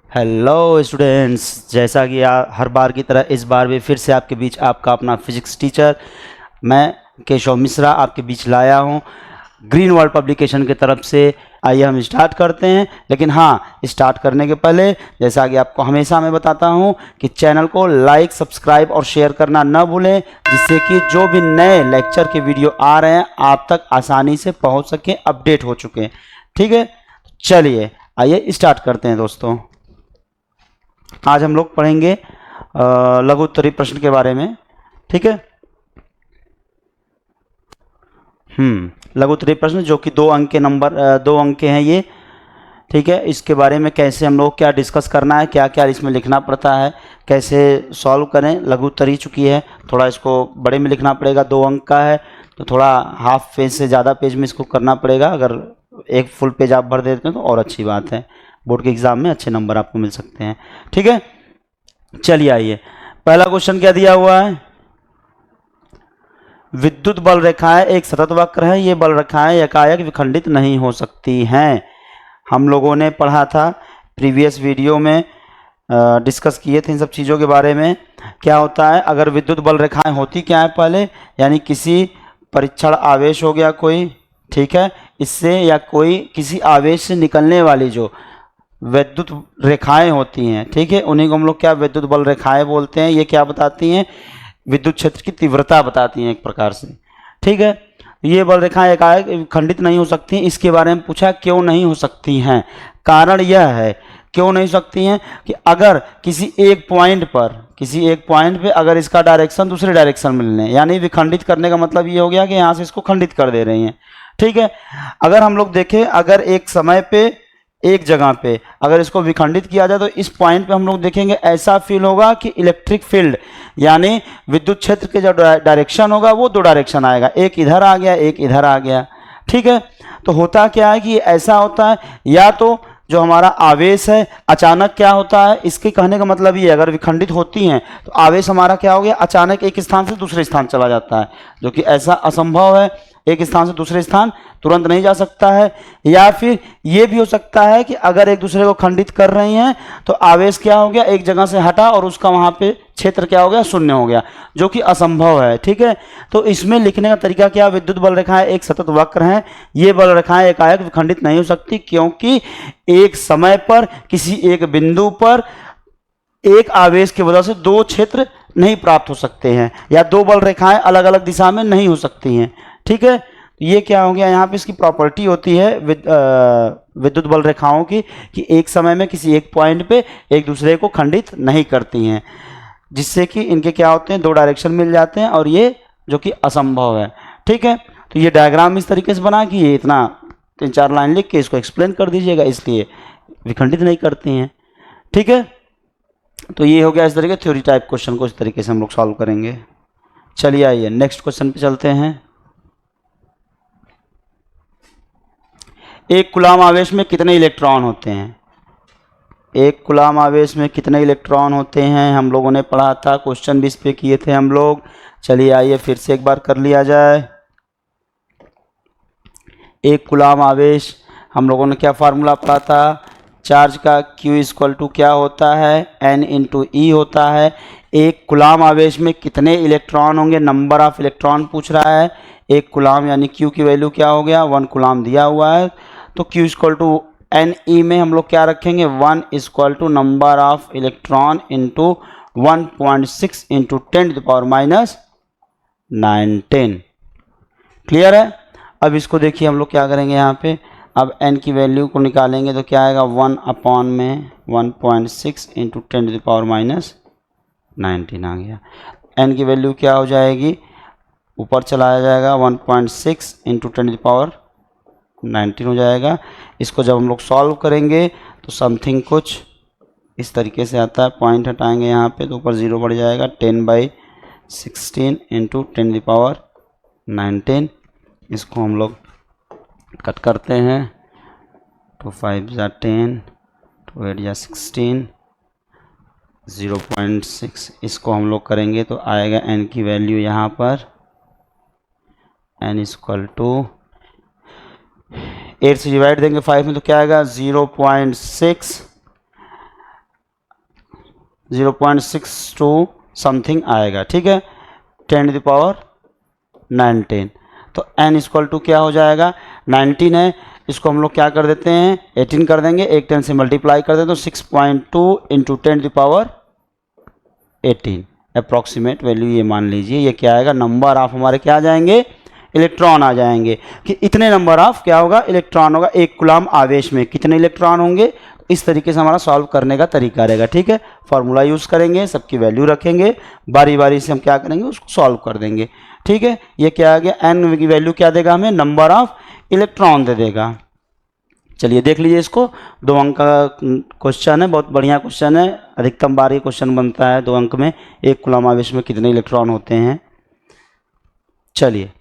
Hello students, जैसा कि हर बार की तरह इस बार भी फिर से आपके बीच आपका अपना फिजिक्स टीचर मैं केशव मिश्रा आपके बीच लाया हूं ग्रीन वर्ल्ड पब्लिकेशन की तरफ से। आइए हम स्टार्ट करते हैं। लेकिन हाँ, स्टार्ट करने के पहले जैसा कि आपको हमेशा मैं बताता हूं कि चैनल को लाइक, सब्सक्राइब और शेयर करना न भूलें, जिससे कि जो भी नए लेक्चर के वीडियो आ रहे हैं आप तक आसानी से पहुंच सकें, अपडेट हो चुके हैं। ठीक है, चलिए आइए स्टार्ट करते हैं दोस्तों। आज हम लोग पढ़ेंगे लघु उत्तरीय प्रश्न के बारे में। ठीक है, लघु उत्तरीय प्रश्न जो कि 2 अंक के नंबर 2 अंक के हैं ये। ठीक है, इसके बारे में कैसे हम लोग क्या डिस्कस करना है, क्या क्या इसमें लिखना पड़ता है, कैसे सॉल्व करें। लघु उत्तरीय चुकी है, थोड़ा इसको बड़े में लिखना पड़ेगा। 2 अंक का है तो थोड़ा हाफ पेज से ज़्यादा पेज में इसको करना पड़ेगा। अगर एक फुल पेज आप भर देते हैं तो और अच्छी बात है, बोर्ड के एग्ज़ाम में अच्छे नंबर आपको मिल सकते हैं। ठीक है, चलिए आइए, पहला क्वेश्चन क्या दिया हुआ है। विद्युत बल रेखाएं एक सतत वक्र है, ये बल रेखाएं एकाएक विखंडित नहीं हो सकती हैं। हम लोगों ने पढ़ा था प्रीवियस वीडियो में, डिस्कस किए थे इन सब चीज़ों के बारे में। क्या होता है अगर विद्युत बल रेखाएं होती क्या है पहले, यानी किसी परीक्षण आवेश हो गया कोई, ठीक है, इससे या कोई किसी आवेश से निकलने वाली जो विद्युत रेखाएं होती हैं, ठीक है, उन्हीं को हम लोग क्या विद्युत बल रेखाएं बोलते हैं। ये क्या बताती हैं, विद्युत क्षेत्र की तीव्रता बताती हैं एक प्रकार से। ठीक है, ये बल रेखाएं एकाएक खंडित नहीं हो सकती। इसके बारे में पूछा क्यों नहीं हो सकती हैं। कारण यह है क्यों नहीं हो सकती हैं कि अगर किसी एक पॉइंट पे अगर इसका डायरेक्शन दूसरे डायरेक्शन में लें, यानी विखंडित करने का मतलब ये हो गया कि यहाँ से इसको खंडित कर दे रही हैं। ठीक है, अगर हम लोग देखें, अगर एक समय पे एक जगह पे अगर इसको विखंडित किया जाए तो इस पॉइंट पे हम लोग देखेंगे ऐसा फील होगा कि इलेक्ट्रिक फील्ड यानी विद्युत क्षेत्र के जो डायरेक्शन होगा वो 2 डायरेक्शन आएगा, एक इधर आ गया, एक इधर आ गया। ठीक है, तो होता क्या है कि ऐसा होता है, या तो जो हमारा आवेश है अचानक क्या होता है, इसके कहने का मतलब ये अगर विखंडित होती हैं तो आवेश हमारा क्या हो गया, अचानक एक स्थान से दूसरे स्थान चला जाता है, जो कि ऐसा असंभव है, एक स्थान से दूसरे स्थान तुरंत नहीं जा सकता है। या फिर ये भी हो सकता है कि अगर एक दूसरे को खंडित कर रही हैं तो आवेश क्या हो गया, एक जगह से हटा और उसका वहाँ पे क्षेत्र क्या हो गया, शून्य हो गया, जो कि असंभव है। ठीक है, तो इसमें लिखने का तरीका क्या, विद्युत बल रेखाएं एक सतत वक्र हैं, ये बल रेखाएं एकाएक विखंडित नहीं हो सकती, क्योंकि एक समय पर किसी एक बिंदु पर एक आवेश की वजह से 2 क्षेत्र नहीं प्राप्त हो सकते हैं, या 2 बल रेखाएं अलग अलग दिशा में नहीं हो सकती हैं। ठीक है, ये क्या हो गया, यहाँ पे इसकी प्रॉपर्टी होती है विद्युत बल रेखाओं की कि एक समय में किसी एक पॉइंट पे एक दूसरे को खंडित नहीं करती हैं, जिससे कि इनके क्या होते हैं, 2 डायरेक्शन मिल जाते हैं, और ये जो कि असंभव है। ठीक है, तो ये डायग्राम इस तरीके से बना कि ये इतना 3-4 लाइन लिख के इसको एक्सप्लेन कर दीजिएगा, इसलिए विखंडित नहीं करती हैं। ठीक है, तो ये हो गया इस तरीके थ्योरी टाइप क्वेश्चन को इस तरीके से हम लोग सॉल्व करेंगे। चलिए आइए नेक्स्ट क्वेश्चन पे चलते हैं। एक कूलाम आवेश में कितने इलेक्ट्रॉन होते हैं। एक कूलाम आवेश में कितने इलेक्ट्रॉन होते हैं हम लोगों ने पढ़ा था, क्वेश्चन भी इस पे किए थे हम लोग। चलिए आइए फिर से एक बार कर लिया जाए। एक कूलाम आवेश, हम लोगों ने क्या फार्मूला पढ़ा था, चार्ज का Q = क्या होता है, N × E होता है। एक कूलाम आवेश में कितने इलेक्ट्रॉन होंगे, नंबर ऑफ इलेक्ट्रॉन पूछ रहा है। एक कूलाम यानी Q की वैल्यू क्या हो गया, 1 कूलाम दिया हुआ है, तो Q = Ne में हम लोग क्या रखेंगे, 1 = number of electron into 1.6 × 10⁻⁹ clear है। अब इसको देखिए हम लोग क्या करेंगे यहाँ पे, अब n की वैल्यू को निकालेंगे तो क्या आएगा, 1/1.6 × 10⁻⁹ आ गया। n की वैल्यू क्या हो जाएगी, ऊपर चलाया जाएगा, 1.6 × 10⁻⁹ हो जाएगा। इसको जब हम लोग सॉल्व करेंगे तो समथिंग कुछ इस तरीके से आता है, पॉइंट हटाएंगे यहाँ पे तो ऊपर 0 बढ़ जाएगा, 10/16 × 10⁻⁹। इसको हम लोग कट करते हैं, तो 5 × 10, 2 8 × 16, 0.6। इसको हम लोग करेंगे तो आएगा n की वैल्यू यहाँ पर, n = 8 से डिवाइड देंगे 5 में तो क्या आएगा, 0.6 0.62 समथिंग आएगा, ठीक है, 10⁻19। तो n इक्वल टू क्या हो जाएगा, 19 है, इसको हम लोग क्या कर देते हैं, 18 कर देंगे, एक 10 से मल्टीप्लाई कर दें तो 6.2 इंटू 10⁻18 अप्रॉक्सीमेट वैल्यू ये मान लीजिए। ये क्या आएगा, नंबर ऑफ हमारे क्या आ जाएंगे, इलेक्ट्रॉन आ जाएंगे कि इतने नंबर ऑफ क्या होगा, इलेक्ट्रॉन होगा। एक कूलम आवेश में कितने इलेक्ट्रॉन होंगे, इस तरीके से हमारा सॉल्व करने का तरीका रहेगा, ठीक है। फॉर्मूला यूज़ करेंगे, सबकी वैल्यू रखेंगे, बारी बारी से हम क्या करेंगे, उसको सॉल्व कर देंगे, ठीक है। ये क्या आ गया, एन की वैल्यू क्या देगा हमें, नंबर ऑफ इलेक्ट्रॉन दे देगा। चलिए देख लीजिए इसको, 2 अंक का क्वेश्चन है, बहुत बढ़िया क्वेश्चन है, अधिकतम बार ये क्वेश्चन बनता है 2 अंक में, एक कूलम आवेश में कितने इलेक्ट्रॉन होते हैं। चलिए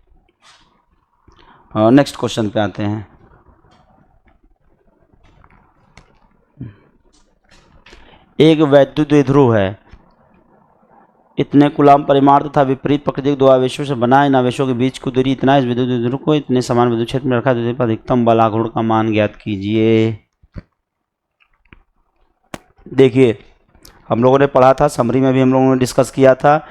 नेक्स्ट क्वेश्चन पे आते हैं। एक वैद्युत द्विध्रुव है, इतने कूलम परिमाण तथा विपरीत प्रकृति के 2 आवेशों से बना, इन आवेशों के बीच की दूरी इतना, इस विद्युत द्विध्रुव को इतने समान विद्युत क्षेत्र में रखा, पर अधिकतम बल आघूर्ण का मान ज्ञात कीजिए। देखिए हम लोगों ने पढ़ा था, समरी में भी हम लोगों ने डिस्कस किया था,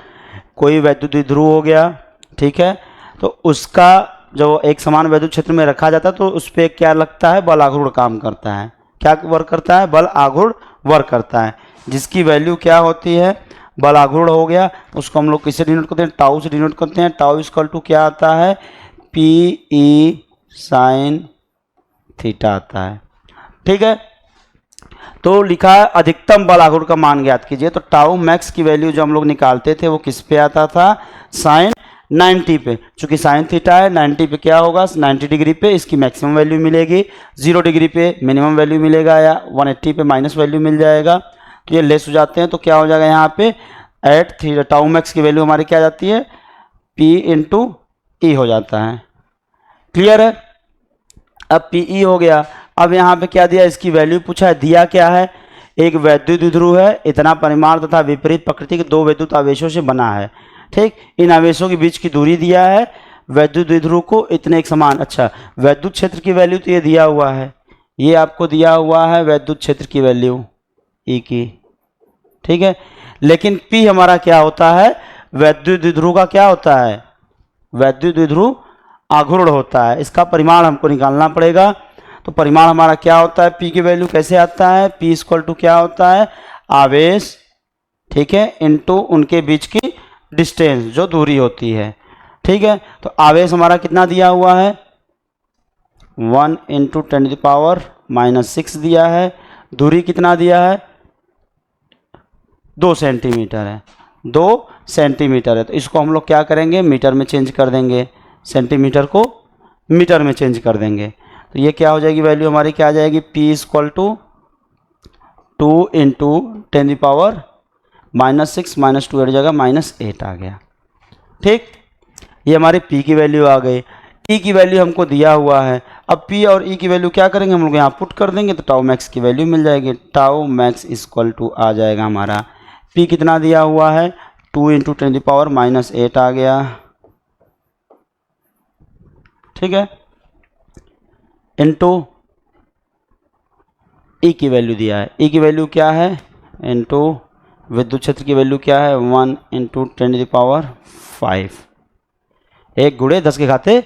कोई वैद्युत द्विध्रुव हो गया, ठीक है, तो उसका जो एक समान वैद्युत क्षेत्र में रखा जाता है तो उस पर क्या लगता है, बल आघूर्ण काम करता है। क्या वर्क करता है, बल आघूर्ण वर्क करता है, जिसकी वैल्यू क्या होती है, बल आघूर्ण हो गया, उसको हम लोग किससे डिनोट करते हैं, टाउ से डिनोट करते हैं। टाउ इक्वल टू क्या आता है, पी ई साइन थीटा आता है, ठीक है। तो लिखा है अधिकतम बल आघूर्ण का मान ज्ञात कीजिए, तो टाउ मैक्स की वैल्यू जो हम लोग निकालते थे वो किस पे आता था, साइन 90 पे। चूंकि साइन थीटा है, 90 पे क्या होगा, 90 डिग्री पे इसकी मैक्सिमम वैल्यू मिलेगी, 0 डिग्री पे मिनिमम वैल्यू मिलेगा, या 180 पे माइनस वैल्यू मिल जाएगा। तो ये लेस हो जाते हैं, तो क्या हो जाएगा यहाँ पे, एट थीटा टाउ मैक्स की वैल्यू हमारी क्या जाती है, P इंटू ई हो जाता है। क्लियर है, अब PE हो गया। अब यहाँ पे क्या दिया, इसकी वैल्यू पूछा है, दिया क्या है, एक वैद्युत द्विध्रुव है, इतना परिमाण तथा विपरीत प्रकृति के 2 वैद्युत आवेशों से बना है, ठीक। इन आवेशों के बीच की दूरी दिया है, वैद्युत द्विध्रुव को इतने एक समान। अच्छा, वैद्युत क्षेत्र की वैल्यू तो ये दिया हुआ है, ये आपको दिया हुआ है वैद्युत क्षेत्र की वैल्यू E की, ठीक है। लेकिन P हमारा क्या होता है, वैद्युत द्विध्रुव का क्या होता है, वैद्युत द्विध्रुव आघूर्ण होता है, इसका परिमाण हमको निकालना पड़ेगा। तो परिमाण हमारा क्या होता है, P की वैल्यू कैसे आता है, P इक्वल टू क्या होता है, आवेश, ठीक है, इनटू उनके बीच की डिस्टेंस जो दूरी होती है, ठीक है। तो आवेश हमारा कितना दिया हुआ है, 1 इंटू 10⁻⁻6 दिया है, दूरी कितना दिया है, 2 सेंटीमीटर है, 2 सेंटीमीटर है। तो इसको हम लोग क्या करेंगे, मीटर में चेंज कर देंगे, सेंटीमीटर को मीटर में चेंज कर देंगे। तो ये क्या हो जाएगी, वैल्यू हमारी क्या आ जाएगी, P equal to 2 into 10⁻⁻6 minus 2 जगह -8 आ गया, ठीक। ये हमारी P की वैल्यू आ गई। E की वैल्यू हमको दिया हुआ है, अब P और E की वैल्यू क्या करेंगे, हम लोग यहाँ पुट कर देंगे तो टाउ मैक्स की वैल्यू मिल जाएगी। टाउ मैक्स इक्वल टू आ जाएगा हमारा, P कितना दिया हुआ है, 2 इंटू 10⁻⁻8 आ गया, ठीक है, इनटू E की वैल्यू दिया है, E की वैल्यू क्या है, इनटू विद्युत क्षेत्र की वैल्यू क्या है, 1 इंटू 10⁵, 1 गुणे 10 के घाते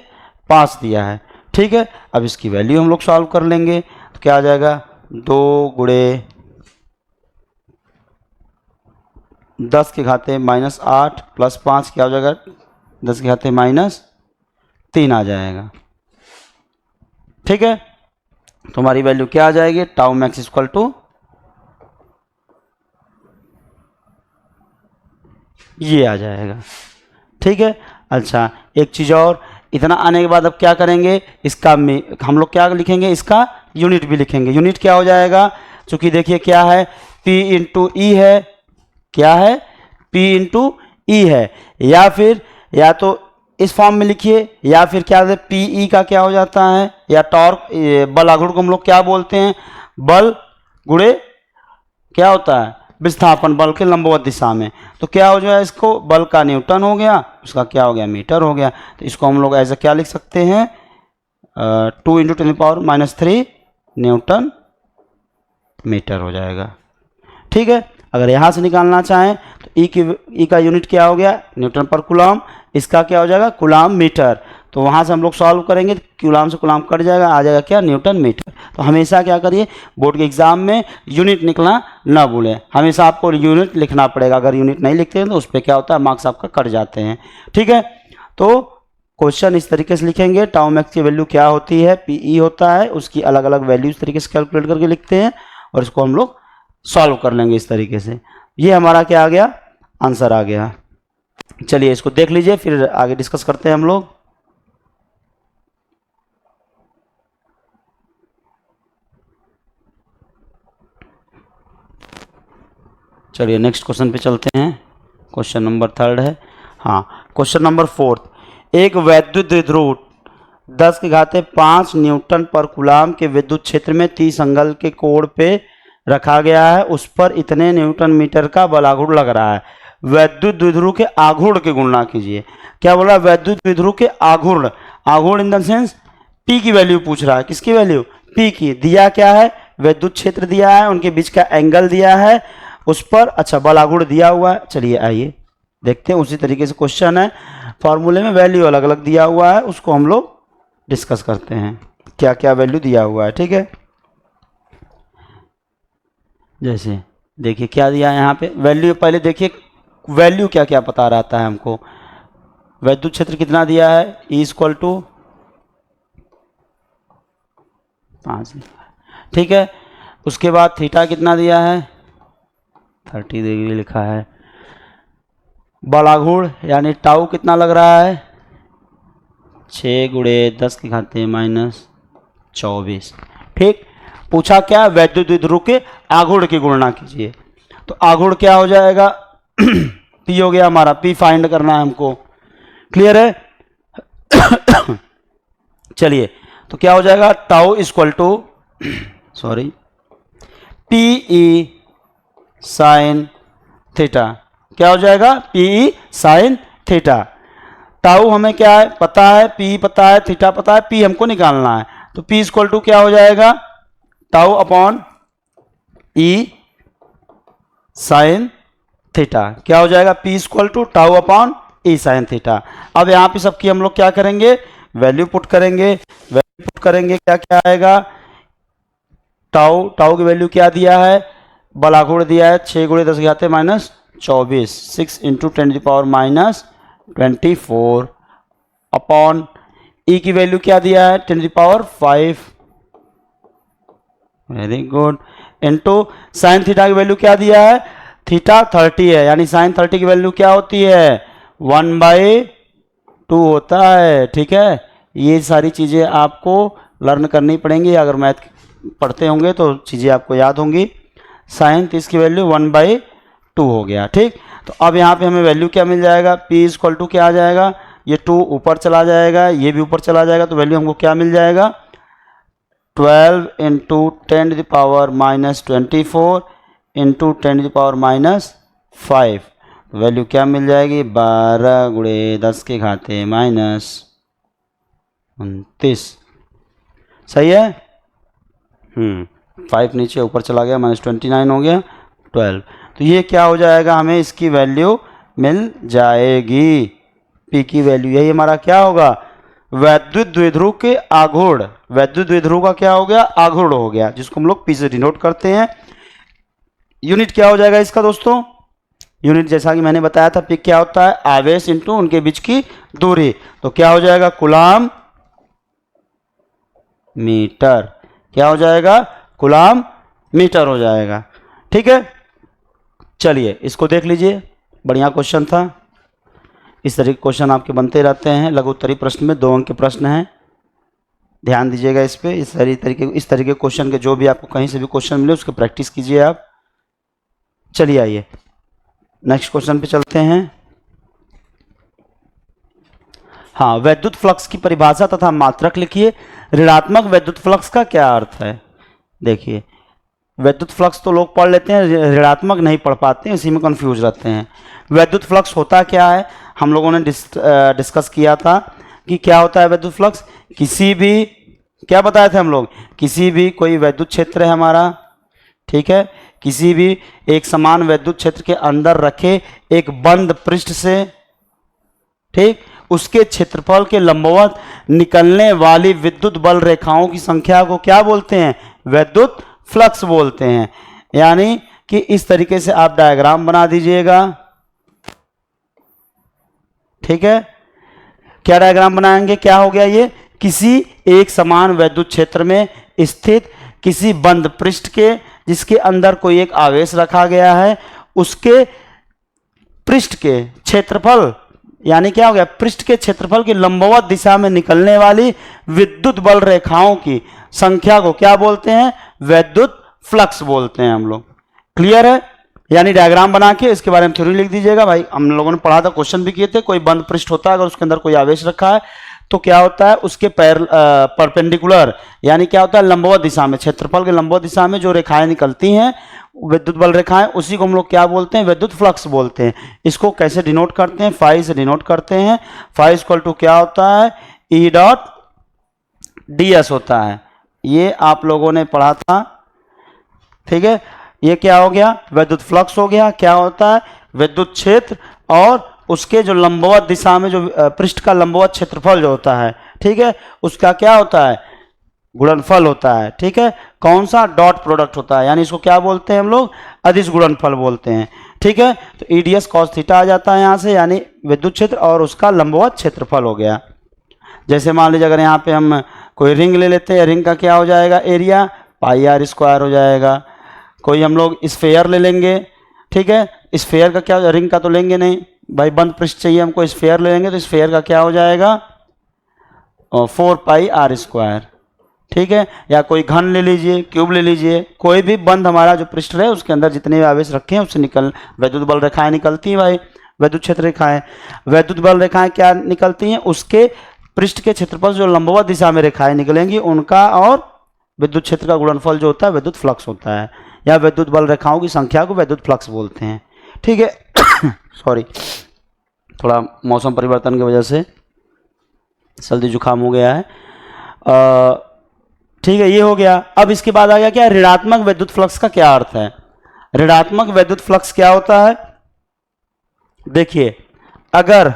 5 दिया है, ठीक है। अब इसकी वैल्यू हम लोग सॉल्व कर लेंगे, तो क्या आ जाएगा, 2 गुणे 10 के घाते -8 प्लस 5 क्या हो जाएगा, 10 के घाते -3 आ जाएगा, ठीक है। तो हमारी वैल्यू क्या आ जाएगी, टाउ मैक्स इक्वल टू ये आ जाएगा, ठीक है। अच्छा, एक चीज़ और, इतना आने के बाद अब क्या करेंगे, इसका हम लोग क्या लिखेंगे, इसका यूनिट भी लिखेंगे। यूनिट क्या हो जाएगा, चूंकि देखिए क्या है, P इंटू ई है, क्या है, P इंटू ई है, या फिर या तो इस फॉर्म में लिखिए, या फिर क्या है, पी ई का क्या हो जाता है, या टॉर्क, बल आघूर्ण को हम लोग क्या बोलते हैं, बल गुणे क्या होता है, विस्थापन बल के लंबवत दिशा में। तो क्या हो जाएगा, इसको बल का न्यूटन हो गया, उसका क्या हो गया, मीटर हो गया। तो इसको हम लोग ऐसा क्या लिख सकते हैं, 2 इंटू 10⁻³ न्यूटन मीटर हो जाएगा, ठीक है। अगर यहाँ से निकालना चाहें तो ई का यूनिट क्या हो गया, न्यूटन पर कूलम, इसका क्या हो जाएगा, कूलम मीटर। तो वहाँ से हम लोग सॉल्व करेंगे तो कूलम से कूलम कट जाएगा, आ जाएगा क्या, न्यूटन मीटर। तो हमेशा क्या करिए, बोर्ड के एग्जाम में यूनिट निकलना ना भूलें, हमेशा आपको यूनिट लिखना पड़ेगा। अगर यूनिट नहीं लिखते हैं तो उस पर क्या होता है, मार्क्स आपका कट जाते हैं। ठीक है, तो क्वेश्चन इस तरीके से लिखेंगे, टाउ मैक्स की वैल्यू क्या होती है, पीई होता है, उसकी अलग अलग वैल्यू इस तरीके से कैलकुलेट करके लिखते हैं और इसको हम लोग सॉल्व कर लेंगे इस तरीके से। ये हमारा क्या आ गया, आंसर आ गया। चलिए इसको देख लीजिए, फिर आगे डिस्कस करते हैं हम लोग। चलिए नेक्स्ट क्वेश्चन पे चलते हैं। क्वेश्चन नंबर 3 है। हाँ, क्वेश्चन नंबर 4, एक वैद्युत द्विध्रुव 10⁵5 न्यूटन पर कूलम के विद्युत क्षेत्र में 30 एंगल के कोण पे रखा गया है, उस पर इतने न्यूटन मीटर का बलाघूर्ण लग रहा है। वैद्युत द्विध्रुव के आघूर्ण की गणना कीजिए। क्या बोला, वैद्युत द्विध्रुव के आघूर्ण, आघूर्ण इन द सेंस पी की वैल्यू पूछ रहा है। किसकी वैल्यू, पी की। दिया क्या है, विद्युत क्षेत्र दिया है, उनके बीच का एंगल दिया है, उस पर अच्छा बलाघूर्ण दिया हुआ है। चलिए आइए देखते हैं, उसी तरीके से क्वेश्चन है, फॉर्मूले में वैल्यू अलग अलग दिया हुआ है, उसको हम लोग डिस्कस करते हैं क्या क्या वैल्यू दिया हुआ है। ठीक है, जैसे देखिए क्या दिया है यहाँ पे वैल्यू, पहले देखिए वैल्यू क्या क्या पता रहता है हमको। विद्युत क्षेत्र कितना दिया है, E = 5। ठीक है, उसके बाद थीटा कितना दिया है, 30 डिग्री लिखा है। बलाघूर्ण यानी टाउ कितना लग रहा है, 6 × 10⁻²⁴। ठीक, पूछा क्या, वैद्युत द्विध्रुव के आघूर्ण की गणना कीजिए। तो आघूर्ण क्या हो जाएगा, पी हो गया हमारा, पी फाइंड करना है हमको। क्लियर है। चलिए तो क्या हो जाएगा, टाउ = PE sin थीटा। क्या हो जाएगा, PE sin थीटा। टाउ हमें क्या है पता है, पी पता है, थीटा पता है, पी हमको निकालना है। तो P = क्या हो जाएगा, tau upon E sin theta. क्या हो जाएगा, P = tau upon E sin theta. अब यहाँ पे सबकी हम लोग क्या करेंगे, वैल्यू पुट करेंगे। वैल्यू पुट करेंगे क्या क्या आएगा, टाउ की वैल्यू क्या दिया है, बलाघूर्ण दिया है 6 × 10⁻²⁴, 6 × 10⁻24 अपॉन ई की वैल्यू क्या दिया है, 10⁵। Very good. Into sine theta की वैल्यू क्या दिया है, थीटा 30 है, यानी साइन 30 की वैल्यू क्या होती है, 1/2 होता है। ठीक है, ये सारी चीज़ें आपको लर्न करनी पड़ेंगी, अगर मैथ पढ़ते होंगे तो चीज़ें आपको याद होंगी। साइन 30 की वैल्यू 1/2 हो गया। ठीक, तो अब यहाँ पे हमें वैल्यू क्या मिल जाएगा, P = क्या आ जाएगा, ये 2 ऊपर चला जाएगा, ये भी ऊपर चला जाएगा, तो वैल्यू हमको क्या मिल जाएगा, 12 × 10⁻24 × 10⁻5। वैल्यू क्या मिल जाएगी, 12 × 10⁻29। सही है। 5 नीचे ऊपर चला गया, -29 हो गया, 12। तो ये क्या हो जाएगा, हमें इसकी वैल्यू मिल जाएगी। पी की वैल्यू, यही हमारा क्या होगा, वैद्युत द्विध्रुव के आघूर्ण। वैद्युत द्विध्रुव का क्या हो गया, आघूर्ण हो गया, जिसको हम लोग पी से डिनोट करते हैं। यूनिट क्या हो जाएगा इसका दोस्तों, यूनिट जैसा कि मैंने बताया था, पी क्या होता है, आवेश इंटू उनके बीच की दूरी। तो क्या हो जाएगा, कूलम मीटर। क्या हो जाएगा, कूलम मीटर हो जाएगा। ठीक है, चलिए इसको देख लीजिए, बढ़िया क्वेश्चन था। इस तरह के क्वेश्चन आपके बनते रहते हैं लघु उत्तरीय प्रश्न में, 2 अंक के प्रश्न हैं, ध्यान दीजिएगा इस पे। इस तरीके क्वेश्चन के जो भी आपको कहीं से भी क्वेश्चन मिले उसकी प्रैक्टिस कीजिए आप। चलिए आइए नेक्स्ट क्वेश्चन पे चलते हैं। हाँ, वैद्युत फ्लक्स की परिभाषा तथा मात्रक लिखिए। ऋणात्मक वैद्युत फ्लक्स का क्या अर्थ है। देखिए, वैद्युत फ्लक्स तो लोग पढ़ लेते हैं, ऋणात्मक नहीं पढ़ पाते हैं, इसी में कंफ्यूज रहते हैं। वैद्युत फ्लक्स होता क्या है, हम लोगों ने डिस्कस किया था कि क्या होता है वैद्युत फ्लक्स। किसी भी, क्या बताए थे हम लोग, किसी भी कोई वैद्युत क्षेत्र है हमारा, ठीक है, किसी भी एक समान विद्युत क्षेत्र के अंदर रखे एक बंद पृष्ठ से, ठीक, उसके क्षेत्रफल के लंबवत निकलने वाली विद्युत बल रेखाओं की संख्या को क्या बोलते हैं? विद्युत फ्लक्स बोलते हैं। यानी कि इस तरीके से आप डायग्राम बना दीजिएगा, ठीक है। क्या डायग्राम बनाएंगे? क्या हो गया ये? किसी एक समान विद्युत क्षेत्र में स्थित किसी बंद पृष्ठ के जिसके अंदर कोई एक आवेश रखा गया है, उसके पृष्ठ के क्षेत्रफल, यानी क्या हो गया? पृष्ठ के क्षेत्रफल की लंबवत दिशा में निकलने वाली विद्युत बल रेखाओं की संख्या को क्या बोलते हैं? विद्युत फ्लक्स बोलते हैं हम लोग। क्लियर है? यानी डायग्राम बना के इसके बारे में थ्योरी लिख दीजिएगा। भाई हम लोगों ने पढ़ा था, क्वेश्चन भी किए थे, कोई बंद पृष्ठ होता है, अगर उसके अंदर कोई आवेश रखा है तो क्या होता है? उसके परपेंडिकुलर, यानी क्या होता है? लंबवत दिशा में, क्षेत्रफल के लंबवत दिशा में जो रेखाएं निकलती हैं, विद्युत बल रेखाएं, उसी को हम लोग क्या बोलते हैं? विद्युत फ्लक्स बोलते हैं। इसको कैसे डिनोट करते हैं? फाई से डिनोट करते हैं। फाई इक्वल टू क्या होता है? ई डॉट डी एस होता है। ये आप लोगों ने पढ़ा था, ठीक है। ये क्या हो गया? विद्युत फ्लक्स हो गया। क्या होता है? विद्युत क्षेत्र और उसके जो लंबवत दिशा में जो पृष्ठ का लंबवत क्षेत्रफल जो होता है, ठीक है, उसका क्या होता है? गुणनफल होता है, ठीक है। कौन सा? डॉट प्रोडक्ट होता है, यानी इसको क्या बोलते हैं हम लोग? अदिश गुणनफल बोलते हैं, ठीक है। तो ईडीएस कॉस थीटा आ जाता है यहाँ से, यानी विद्युत क्षेत्र और उसका लंबवत क्षेत्रफल हो गया। जैसे मान लीजिए अगर यहाँ पे हम कोई रिंग ले लेते हैं, रिंग का क्या हो जाएगा? एरिया पाई आर स्क्वायर हो जाएगा। कोई हम लोग स्फेयर ले लेंगे, ठीक है। स्फेयर का क्या हो जाएगा? रिंग का तो लेंगे नहीं भाई, बंद पृष्ठ चाहिए हमको, स्फेयर ले लेंगे तो स्फेयर का क्या हो जाएगा? 4 पाई आर स्क्वायर, ठीक है। या कोई घन ले लीजिए, क्यूब ले लीजिए, कोई भी बंद हमारा जो पृष्ठ है उसके अंदर जितने भी आवेश रखे हैं उससे विद्युत बल रेखाएं निकलती हैं भाई, विद्युत क्षेत्र रेखाएं। विद्युत बल रेखाएं क्या निकलती हैं? उसके पृष्ठ के क्षेत्रफल जो लंबवत दिशा में रेखाएं निकलेंगी उनका और विद्युत क्षेत्र का गुणनफल जो होता है विद्युत फ्लक्स होता है, या विद्युत बल रेखाओं की संख्या को विद्युत फ्लक्स बोलते हैं, ठीक है। सॉरी, थोड़ा मौसम परिवर्तन की वजह से सर्दी जुकाम हो गया है। ठीक है, ये हो गया। अब इसके बाद आ गया क्या? ऋणात्मक विद्युत फ्लक्स का क्या अर्थ है? ऋणात्मक विद्युत फ्लक्स क्या होता है? देखिए, अगर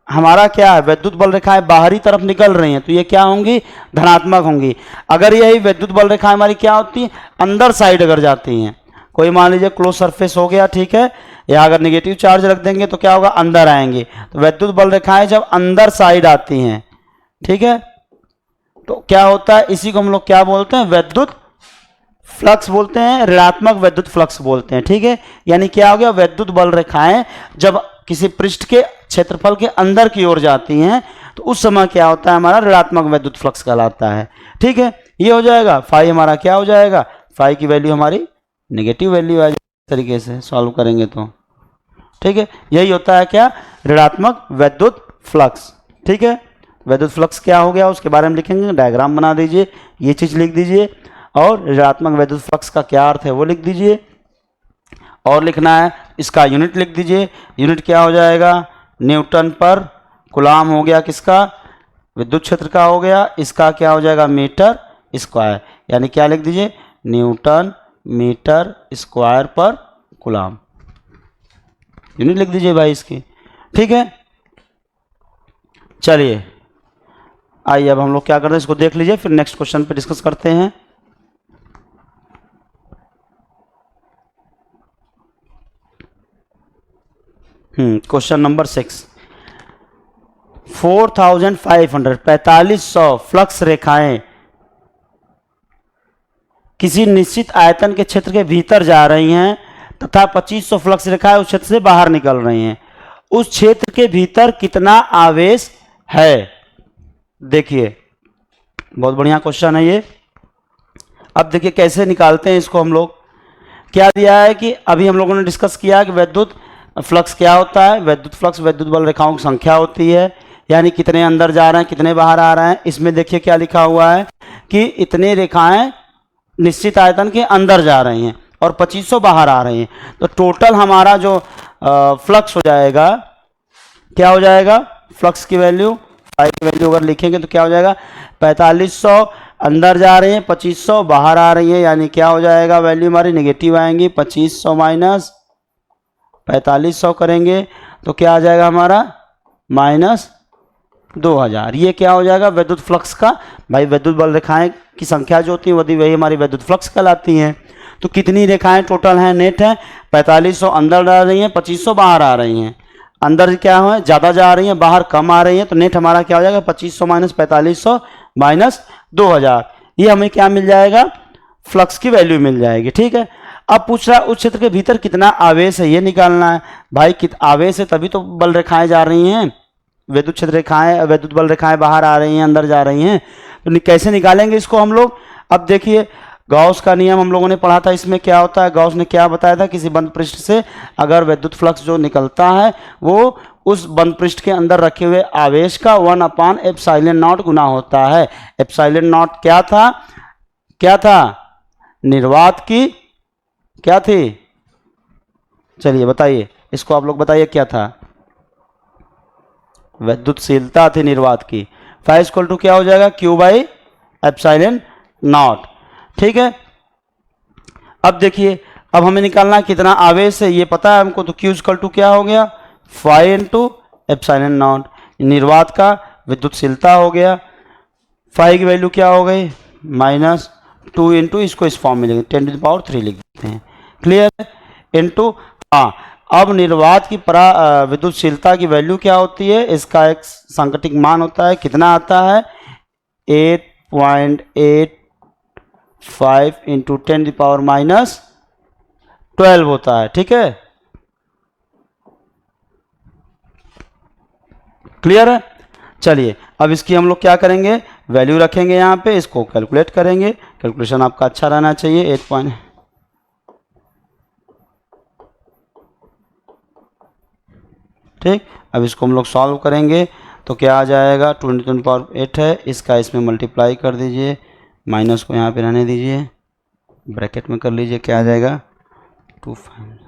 हमारा क्या है, विद्युत बल रेखाएं बाहरी तरफ निकल रही हैं तो ये क्या होंगी? धनात्मक होंगी। अगर यही विद्युत बल रेखाएं हमारी क्या होती हैं? अंदर साइड अगर जाती हैं, कोई मान लीजिए क्लोज सरफेस हो गया, ठीक है, या अगर नेगेटिव चार्ज रख देंगे तो क्या होगा? अंदर आएंगे। तो विद्युत बल रेखाएं जब अंदर साइड आती हैं, ठीक है, तो क्या होता है? इसी को हम लोग क्या बोलते हैं? विद्युत फ्लक्स बोलते हैं, ऋणात्मक विद्युत फ्लक्स बोलते हैं, ठीक है। यानी क्या हो गया? विद्युत बल रेखाएं जब किसी पृष्ठ के क्षेत्रफल के अंदर की ओर जाती हैं तो उस समय क्या होता है? हमारा ऋणात्मक विद्युत फ्लक्स कहलाता है, ठीक है। ये हो जाएगा। फाई हमारा क्या हो जाएगा? फाई की वैल्यू हमारी नेगेटिव वैल्यू आ जाएगी, तरीके से सॉल्व करेंगे तो, ठीक है। यही होता है क्या? ऋणात्मक विद्युत फ्लक्स, ठीक है। विद्युत फ्लक्स क्या हो गया उसके बारे में लिखेंगे, डायग्राम बना दीजिए, ये चीज लिख दीजिए, और ऋणात्मक विद्युत फ्लक्स का क्या अर्थ है वो लिख दीजिए। और लिखना है इसका यूनिट लिख दीजिए। यूनिट क्या हो जाएगा? न्यूटन पर कूलाम हो गया, किसका? विद्युत क्षेत्र का हो गया। इसका क्या हो जाएगा? मीटर स्क्वायर, यानी क्या लिख दीजिए? न्यूटन मीटर स्क्वायर पर कूलाम, यूनिट लिख दीजिए भाई इसकी, ठीक है। चलिए आइए अब हम लोग क्या करते हैं, इसको देख लीजिए, फिर नेक्स्ट क्वेश्चन पे डिस्कस करते हैं। क्वेश्चन नंबर 6, 4500 फ्लक्स रेखाएं किसी निश्चित आयतन के क्षेत्र के भीतर जा रही हैं तथा 2500 फ्लक्स रेखाएं उस क्षेत्र से बाहर निकल रही हैं। उस क्षेत्र के भीतर कितना आवेश है? देखिए, बहुत बढ़िया क्वेश्चन है ये। अब देखिए कैसे निकालते हैं इसको हम लोग। क्या दिया है कि अभी हम लोगों ने डिस्कस किया कि विद्युत फ्लक्स क्या होता है? विद्युत फ्लक्स विद्युत बल रेखाओं की संख्या होती है, यानी कितने अंदर जा रहे हैं कितने बाहर आ रहे हैं। इसमें देखिए क्या लिखा हुआ है कि इतने रेखाएं निश्चित आयतन के अंदर जा रही हैं और 2500 बाहर आ रही हैं। तो टोटल हमारा जो फ्लक्स हो जाएगा, क्या हो जाएगा? फ्लक्स की वैल्यू, फाई की वैल्यू अगर लिखेंगे तो क्या हो जाएगा? 4500 अंदर जा रही हैं 2500, बाहर आ रही है, यानी क्या हो जाएगा, वैल्यू हमारी नेगेटिव आएंगी। 2500 माइनस 4500 करेंगे तो क्या आ जाएगा हमारा, माइनस 2000। ये क्या हो जाएगा, विद्युत फ्लक्स का, भाई विद्युत बल रेखाएं की संख्या जो होती है वही हमारी विद्युत फ्लक्स कहलाती हैं। तो कितनी रेखाएं टोटल हैं, नेट है 4500 अंदर आ रही हैं, 2500 बाहर आ रही हैं। अंदर क्या है, ज़्यादा जा रही हैं, बाहर कम आ रही हैं, तो नेट हमारा क्या हो जाएगा, 2500 माइनस 4500 माइनस 2000। ये हमें क्या मिल जाएगा, फ्लक्स की वैल्यू मिल जाएगी। ठीक है, अब पूछ रहा है उस क्षेत्र के भीतर कितना आवेश है, ये निकालना है। भाई आवेश है तभी तो बल रेखाएं जा रही हैं, विद्युत क्षेत्र रेखाएं, विद्युत बल रेखाएं बाहर आ रही हैं, अंदर जा रही हैं। तो कैसे निकालेंगे इसको हम लोग। अब देखिए गॉस का नियम हम लोगों ने पढ़ा था, इसमें क्या होता है, गॉस ने क्या बताया था, किसी बंद पृष्ठ से अगर विद्युत फ्लक्स जो निकलता है वो उस बंद पृष्ठ के अंदर रखे हुए आवेश का 1/ε0 गुना होता है। ε0 क्या था, क्या था, निर्वात की क्या थी, चलिए बताइए, इसको आप लोग बताइए क्या था, विद्युतशीलता थी निर्वात की। फाइव इक्वल टू क्या हो जाएगा, Q/ε0। ठीक है, अब देखिए, अब हमें निकालना है कितना आवेश है, ये पता है हमको, तो Q इक्वल टू क्या हो गया, 5 × ε0। निर्वात का विद्युतशीलता हो गया, 5 की वैल्यू क्या हो गई, -2 इंटू, इसको इस फॉर्म में लिखेंगे 10⁻³ लिख देते हैं, क्लियर है, इंटू, हाँ अब निर्वात की विद्युतशीलता की वैल्यू क्या होती है, इसका एक सांकेतिक मान होता है, कितना आता है, 8.85 इंटू 10⁻⁻12 होता है। ठीक है, क्लियर है। चलिए अब इसकी हम लोग क्या करेंगे, वैल्यू रखेंगे यहाँ पे, इसको कैलकुलेट करेंगे। कैलकुलेशन आपका अच्छा रहना चाहिए। 8 ठीक, अब इसको हम लोग सॉल्व करेंगे तो क्या आ जाएगा, 20⁸ है, इसका इसमें मल्टीप्लाई कर दीजिए, माइनस को यहाँ पे रहने दीजिए, ब्रैकेट में कर लीजिए, क्या आ जाएगा 25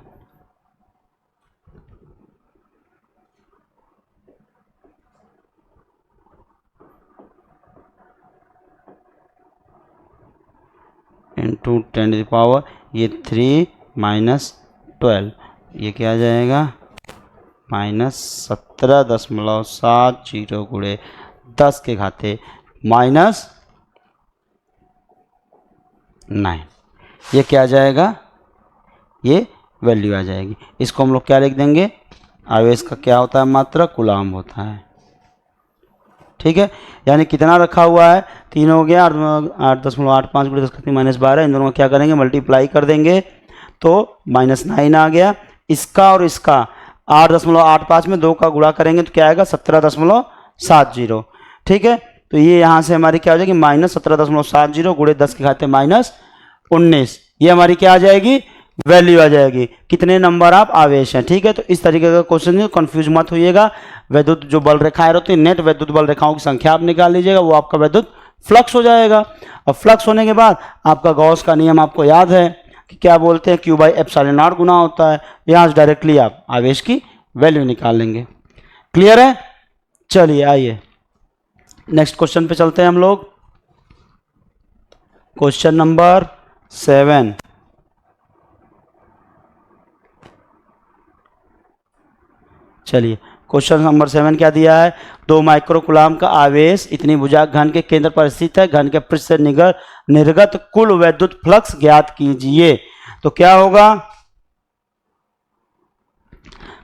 इंटू 10⁻, ये 3 माइनस 12, ये क्या आ जाएगा, -17.70 गुणे 10 के घाते -9, ये क्या आ जाएगा, ये वैल्यू आ जाएगी। इसको हम लोग क्या लिख देंगे, आवेश का क्या होता है, मात्रा कूलाम होता है। ठीक है, यानी कितना रखा हुआ है, 3 हो गया, 8.85 गुणे 10 का -12, इन दोनों को क्या करेंगे, मल्टीप्लाई कर देंगे तो -9 आ गया। इसका और इसका 8.85 में 2 का गुणा करेंगे तो क्या आएगा, 17.70। ठीक है, तो ये यहाँ से हमारी क्या हो जाएगी, -17.70 गुणे 10 के घाते -19, ये हमारी क्या आ जाएगी, वैल्यू आ जाएगी, कितने नंबर ऑफ आवेश हैं। ठीक है, तो इस तरीके का क्वेश्चन है, कंफ्यूज मत होइएगा। विद्युत जो बल रेखाएं होती है, नेट विद्युत बल रेखाओं की संख्या आप निकाल लीजिएगा, वो आपका विद्युत फ्लक्स हो जाएगा। और फ्लक्स होने के बाद आपका गॉस का नियम आपको याद है कि क्या बोलते हैं, Q/ε0 गुना होता है, यहाँ से डायरेक्टली आप आवेश की वैल्यू निकाल लेंगे। क्लियर है, चलिए आइए नेक्स्ट क्वेश्चन पे चलते हैं हम लोग। क्वेश्चन नंबर 7, चलिए क्वेश्चन नंबर 7 क्या दिया है, 2 माइक्रोकूलाम का आवेश इतनी भुजाक घन के केंद्र पर स्थित है, घन के पृष्ठ से निर्गत कुल वैद्युत फ्लक्स ज्ञात कीजिए। तो क्या होगा,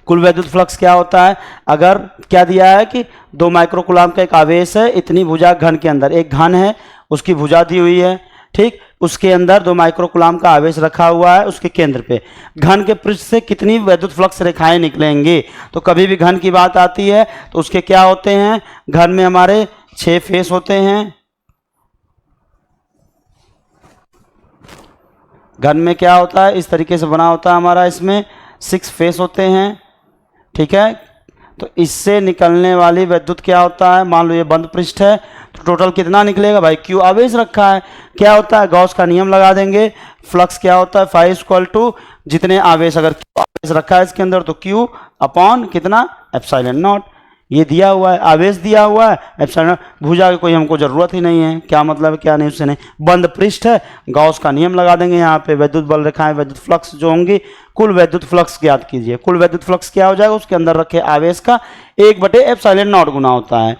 कुल वैद्युत फ्लक्स क्या होता है, अगर क्या दिया है कि 2 माइक्रोकूलाम का एक आवेश है इतनी भुजाक घन के अंदर, एक घन है उसकी भुजा दी हुई है, ठीक, उसके अंदर 2 माइक्रोकूलाम का आवेश रखा हुआ है, उसके केंद्र पे घन के पृष्ठ से कितनी वैद्युत फ्लक्स रेखाएं निकलेंगी। तो कभी भी घन की बात आती है तो उसके क्या होते हैं, घन में हमारे 6 फेस होते हैं, घन में क्या होता है, इस तरीके से बना होता है हमारा, इसमें 6 फेस होते हैं। ठीक है, तो इससे निकलने वाली विद्युत क्या होता है, मान लो ये बंद पृष्ठ है, तो टोटल कितना निकलेगा, भाई Q आवेश रखा है, क्या होता है, गॉस का नियम लगा देंगे, फ्लक्स क्या होता है, फाई इक्वल टू जितने आवेश, अगर Q आवेश रखा है इसके अंदर तो Q अपॉन कितना, ε0। ये दिया हुआ है, आवेश दिया हुआ है, एप्सिलॉन भुजा की कोई हमको ज़रूरत ही नहीं है, क्या मतलब है क्या नहीं उससे नहीं। बंद पृष्ठ है, गॉस का नियम लगा देंगे यहाँ पे, विद्युत बल रेखाएं विद्युत फ्लक्स जो होंगी, कुल विद्युत फ्लक्स ज्ञात कीजिए। कुल विद्युत फ्लक्स क्या हो जाएगा, उसके अंदर रखे आवेश का 1/ε0 गुना होता है।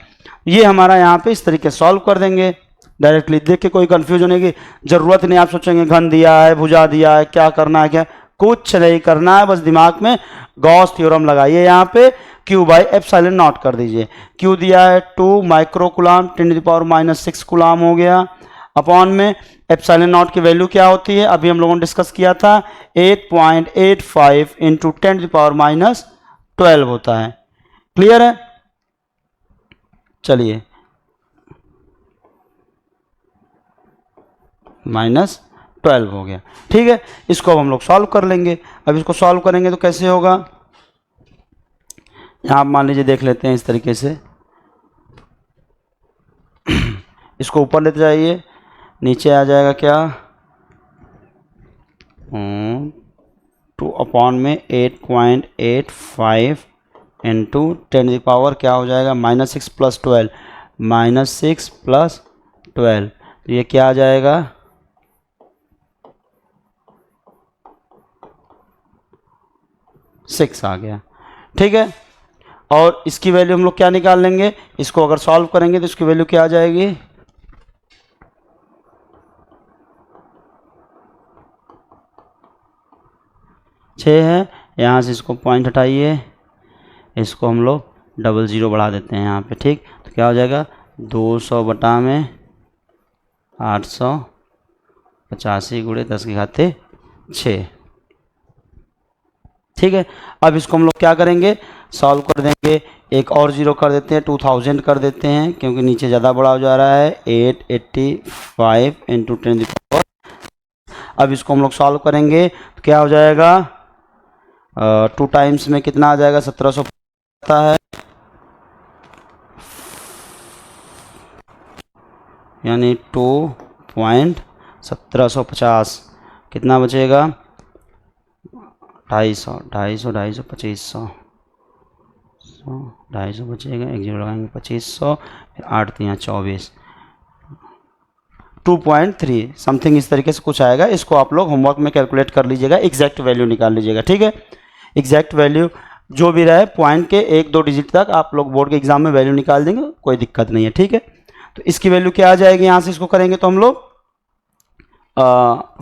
ये हमारा यहाँ पे इस तरीके से सॉल्व कर देंगे डायरेक्टली, देख के कोई कंफ्यूज होने की जरूरत नहीं। आप सोचेंगे घन दिया है, भुजा दिया है, क्या करना है, क्या कुछ नहीं करना है, बस दिमाग में गॉस थ्योरम लगाइए। यहाँ पे Q/ε0 कर दीजिए। Q दिया है 2 माइक्रोकुलाम 10⁻⁻6 कुलाम हो गया, अपॉन में ε0 की वैल्यू क्या होती है, अभी हम लोगों ने डिस्कस किया था 8.85 इंटू 10⁻12 होता है। क्लियर है? चलिए -12 हो गया, ठीक है। इसको अब हम लोग सॉल्व कर लेंगे। अब इसको सॉल्व करेंगे तो कैसे होगा, यहाँ मान लीजिए देख लेते हैं इस तरीके से, इसको ऊपर लेते जाइए, नीचे आ जाएगा क्या 2 अपॉन में 8.85 इंटू 10⁻, क्या हो जाएगा -6 + 12, -6 + 12, तो ये क्या आ जाएगा 6 आ गया, ठीक है। और इसकी वैल्यू हम लोग क्या निकाल लेंगे, इसको अगर सॉल्व करेंगे तो इसकी वैल्यू क्या आ जाएगी 6 है। यहाँ से इसको पॉइंट हटाइए, इसको हम लोग 00 बढ़ा देते हैं यहाँ पे, ठीक। तो क्या हो जाएगा 200 बटा में 885 गुणे 10⁻6, ठीक है। अब इसको हम लोग क्या करेंगे, सॉल्व कर देंगे, एक और 0 कर देते हैं, 2000 कर देते हैं, क्योंकि नीचे ज़्यादा बड़ा हो जा रहा है, 885 इंटू 10⁻। अब इसको हम लोग सॉल्व करेंगे तो क्या हो जाएगा 2 टाइम्स में कितना आ जाएगा 1700 आता है, यानी 2.1750, कितना बचेगा 250, 250, 2500, 250 बचेगा, एक 0 लगाएंगे 2500, फिर 8 3 24, 2.3 समथिंग इस तरीके से कुछ आएगा। इसको आप लोग होमवर्क में कैलकुलेट कर लीजिएगा, एग्जैक्ट वैल्यू निकाल लीजिएगा, ठीक है। एग्जैक्ट वैल्यू जो भी रहे पॉइंट के 1-2 डिजिट तक आप लोग बोर्ड के एग्जाम में वैल्यू निकाल देंगे, कोई दिक्कत नहीं है, ठीक है। तो इसकी वैल्यू क्या आ जाएगी, यहाँ से इसको करेंगे तो हम लोग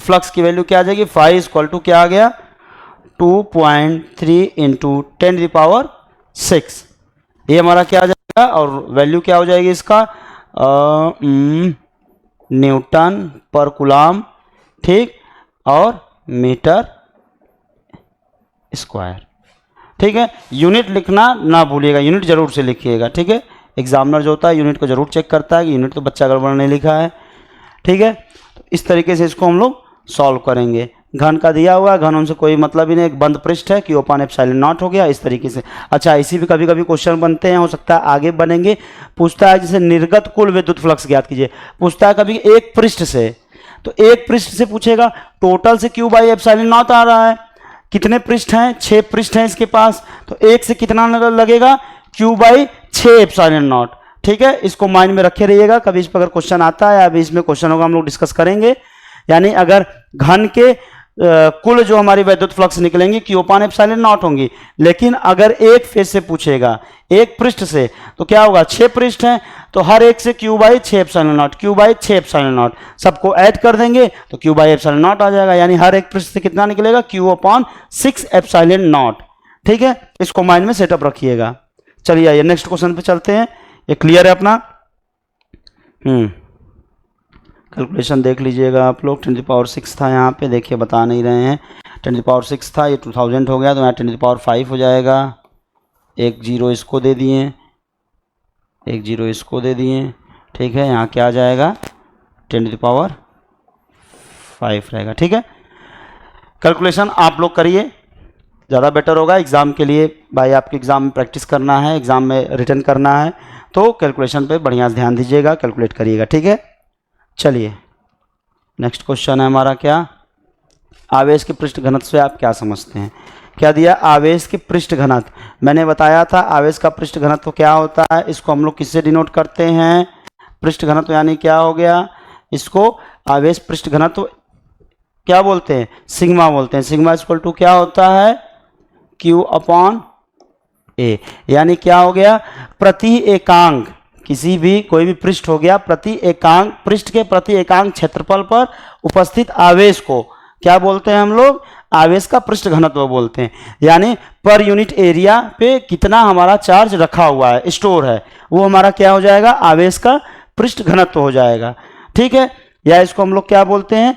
फ्लक्स की वैल्यू क्या आ जाएगी, फाई = क्या आ गया 2.3 इंटू 10⁻6, ये हमारा क्या आ जाएगा, और वैल्यू क्या हो जाएगी इसका न्यूटन पर कुलाम, ठीक, और मीटर स्क्वायर, ठीक है। यूनिट लिखना ना भूलिएगा, यूनिट जरूर से लिखिएगा, ठीक है। एग्जामिनर जो होता है यूनिट को जरूर चेक करता है कि यूनिट तो बच्चा गड़बड़ नहीं लिखा है, ठीक है। तो इस तरीके से इसको हम लोग सॉल्व करेंगे। घन का दिया हुआ है, घन उनसे कोई मतलब ही नहीं, एक बंद पृष्ठ है, Q/ε0 हो गया इस तरीके से। अच्छा, इसी भी कभी कभी क्वेश्चन बनते हैं, हो सकता है आगे बनेंगे। पूछता है जैसे निर्गत कुल विद्युत फ्लक्स ज्ञात कीजिए, पूछता है कभी एक पृष्ठ से, तो एक पृष्ठ से पूछेगा, टोटल से Q/ε0 आ रहा है, कितने पृष्ठ हैं 6 पृष्ठ हैं इसके पास, तो एक से कितना लगेगा Q/6ε0, ठीक है। इसको माइंड में रखे रहिएगा, कभी इस पर अगर क्वेश्चन आता है, अभी इसमें क्वेश्चन होगा हम लोग डिस्कस करेंगे। यानी अगर घन के कुल जो हमारी विद्युत फ्लक्स निकलेंगी Q/ε0 होंगी, लेकिन अगर एक फेज से पूछेगा एक पृष्ठ से तो क्या होगा 6 पृष्ठ हैं, तो हर एक से Q/6ε0, Q/6ε0 सबको ऐड कर देंगे तो Q/ε0 आ जाएगा, यानी हर एक पृष्ठ से कितना निकलेगा Q/6ε0, ठीक है। इसको माइंड में सेटअप रखिएगा। चलिए आइए नेक्स्ट क्वेश्चन पे चलते हैं, ये क्लियर है अपना। कैलकुलेशन देख लीजिएगा आप लोग, 10⁻6 था यहाँ पे, देखिए बता नहीं रहे हैं, 10⁻6 था, ये 2000 हो गया, तो यहाँ 10⁻5 हो जाएगा, एक 0 इसको दे दिए, एक 0 इसको दे दिए, ठीक है। यहाँ क्या आ जाएगा 10⁻5 रहेगा, ठीक है। कैलकुलेशन आप लोग करिए, ज़्यादा बेटर होगा एग्ज़ाम के लिए। भाई आपके एग्ज़ाम में प्रैक्टिस करना है, एग्ज़ाम में रिटर्न करना है, तो कैलकुलेशन पे बढ़िया से ध्यान दीजिएगा, कैलकुलेट करिएगा, ठीक है। चलिए नेक्स्ट क्वेश्चन है हमारा, क्या आवेश के पृष्ठ घनत्व से आप क्या समझते हैं। क्या दिया, आवेश के पृष्ठ घनत्व। मैंने बताया था आवेश का पृष्ठ घनत्व क्या होता है, इसको हम लोग किससे डिनोट करते हैं, पृष्ठ घनत्व, यानी क्या हो गया, इसको आवेश पृष्ठ घनत्व क्या बोलते हैं, सिग्मा बोलते हैं। सिग्मा इक्वल टू क्या होता है, Q अपॉन ए, यानी क्या हो गया, प्रति एकांक, किसी भी कोई भी पृष्ठ हो गया, प्रति एकांक, पृष्ठ के प्रति एकांक क्षेत्रफल पर उपस्थित आवेश को क्या बोलते हैं हम लोग, आवेश का पृष्ठ घनत्व बोलते हैं। यानी पर यूनिट एरिया पे कितना हमारा चार्ज रखा हुआ है, स्टोर है, वो हमारा क्या हो जाएगा, आवेश का पृष्ठ घनत्व हो जाएगा। ठीक है, या इसको हम लोग क्या बोलते हैं,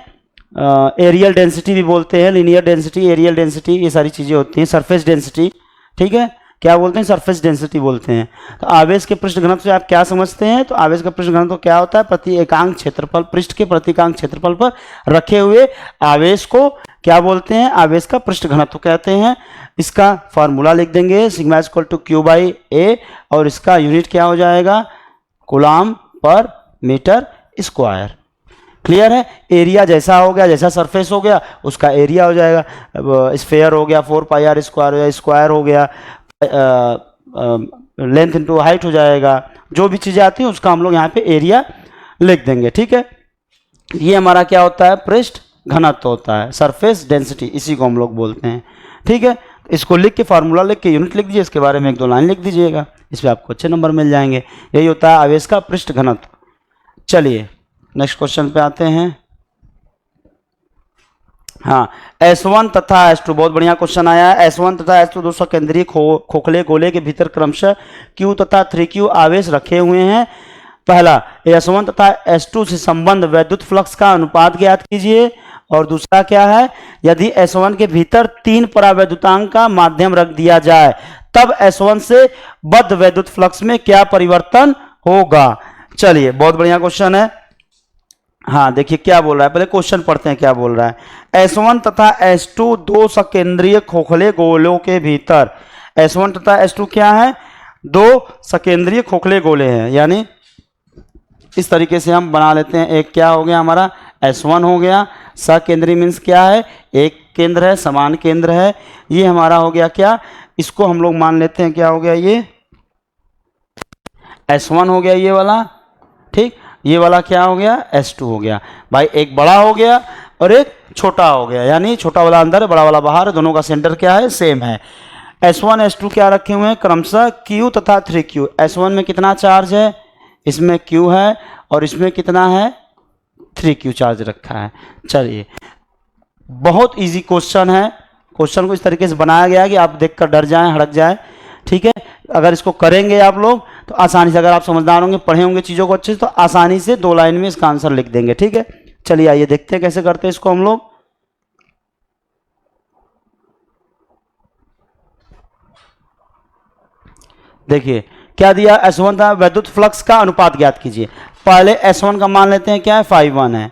एरियल डेंसिटी भी बोलते हैं, लीनियर डेंसिटी, एरियल डेंसिटी, ये सारी चीज़ें होती हैं, सरफेस डेंसिटी। ठीक है, क्या बोलते हैं, सरफेस डेंसिटी बोलते हैं। तो आवेश के पृष्ठ घनत्व से आप क्या समझते हैं, तो आवेश का पृष्ठ घनत्व क्या होता है, प्रति एकांक क्षेत्रफल, पृष्ठ के प्रति एकांक क्षेत्रफल पर रखे हुए आवेश को क्या बोलते हैं, आवेश का पृष्ठ घनत्व कहते हैं। इसका फॉर्मूला लिख देंगे, sigma equal to Q by A, और इसका यूनिट क्या हो जाएगा, coulomb per metre square. Clear है, एरिया जैसा हो गया, जैसा सरफेस हो गया उसका एरिया हो जाएगा, स्फेयर हो गया 4πr स्क्वायर हो गया, स्क्वायर हो गया, लेंथ इंटू हाइट हो जाएगा, जो भी चीज़ें आती हैं उसका हम लोग यहाँ पे एरिया लिख देंगे। ठीक है, ये हमारा क्या होता है, पृष्ठ घनत्व होता है, सरफेस डेंसिटी, इसी को हम लोग बोलते हैं। ठीक है, इसको लिख के फार्मूला लिख के यूनिट लिख दीजिए, इसके बारे में एक दो लाइन लिख दीजिएगा, इस पर आपको अच्छे नंबर मिल जाएंगे। यही होता है आवेश का पृष्ठ घनत्व। चलिए नेक्स्ट क्वेश्चन पे आते हैं। हाँ, S1 तथा S2, बहुत बढ़िया क्वेश्चन आया है। S1 तथा S2 दो सकेंद्रीय खोखले गोले के भीतर क्रमशः Q तथा 3Q आवेश रखे हुए हैं। पहला, S1 तथा S2 से संबंध वैद्युत फ्लक्स का अनुपात ज्ञात कीजिए। और दूसरा क्या है, यदि S1 के भीतर 3 परावैद्युतांक का माध्यम रख दिया जाए तब S1 से बद्ध वैद्युत फ्लक्स में क्या परिवर्तन होगा। चलिए, बहुत बढ़िया क्वेश्चन है। हाँ, देखिए क्या बोल रहा है, पहले क्वेश्चन पढ़ते हैं क्या बोल रहा है। S1 तथा S2 दो सकेंद्रीय खोखले गोलों के भीतर, S1 तथा S2 क्या है, दो सकेंद्रीय खोखले गोले हैं। यानी इस तरीके से हम बना लेते हैं, एक क्या हो गया हमारा, S1 हो गया, सकेंद्रीय मीन्स क्या है, एक केंद्र है, समान केंद्र है। ये हमारा हो गया क्या, इसको हम लोग मान लेते हैं क्या हो गया, ये S1 हो गया ये वाला। ठीक, ये वाला क्या हो गया, S2 हो गया। भाई एक बड़ा हो गया और एक छोटा हो गया, यानी छोटा वाला अंदर बड़ा वाला बाहर, दोनों का सेंटर क्या है, सेम है। S1 S2 क्या रखे हुए हैं, क्रमशः Q तथा 3Q। S1 में कितना चार्ज है, इसमें Q है, और इसमें कितना है, 3Q चार्ज रखा है। चलिए, बहुत इजी क्वेश्चन है। क्वेश्चन को इस तरीके से बनाया गया है कि आप देखकर डर जाएं, हड़क जाएं। ठीक है, अगर इसको करेंगे आप लोग तो आसानी से, अगर आप समझदार होंगे, पढ़े होंगे चीज़ों को अच्छे से, तो आसानी से 2 लाइन में इसका आंसर लिख देंगे। ठीक है, चलिए आइए देखते हैं कैसे करते हैं इसको हम लोग। देखिए क्या दिया, S1 था, वैद्युत फ्लक्स का अनुपात ज्ञात कीजिए। पहले S1 का मान लेते हैं क्या है, 5 है।